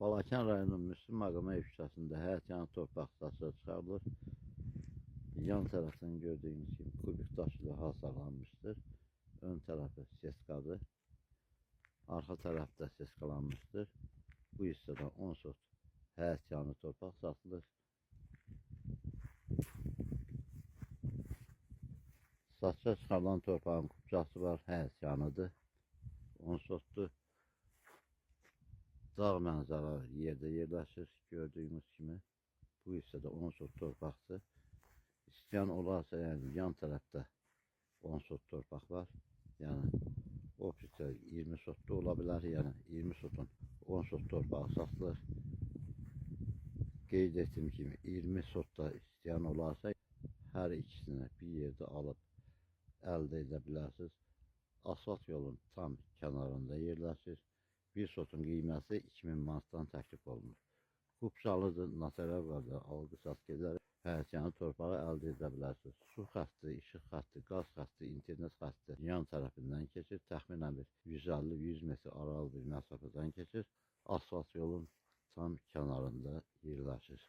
Balakən rayonunun Müslüm Ağaməy küçəsində həyətyanı torpaq daşları çıxarılır. Yan tərəfdən gördüyünüz kimi kubik daş ilə hasarlanmışdır. Ön tərəfi seskadır. Arxa tərəfdə seskalanmışdır. Bu hissədən 10 sot həyətyanı torpaq satılır. Satışa çıxarılan torpağın kubcası var, həyətyanıdır. 10 sotdur. Dağ mənzaralı yerdə yerləşir. Gördüyünüz kimi bu hissədə 10 sot torpaqdır. İstəyən olarsa, yəni yan tərəfdə 10 sot torpaq var. Yəni o hissə 20 sotda ola bilər. Yəni 20 sotun 10 sot torpağı satılır. Qeyd etdiyim kimi 20 sotda istəyən olarsa hər ikisini bir yerdə alıb əldə edə bilərsiniz. Asfalt yolun tam kənarında yerləşir. Bir sotun qiyməti 2000 manatdan təklif olunur. Kubşalıdır, notarial qaydada alqı-satqı edərək həyətyanı torpağı əldə edə bilərsiniz. Su xətti, işıq xətti, qaz xətti, internet xətti yan tərəfindən keçir. Təxminən bir 150-100 metr aralı bir məsafədən keçir. Asfalt yolun tam kənarında yerləşir.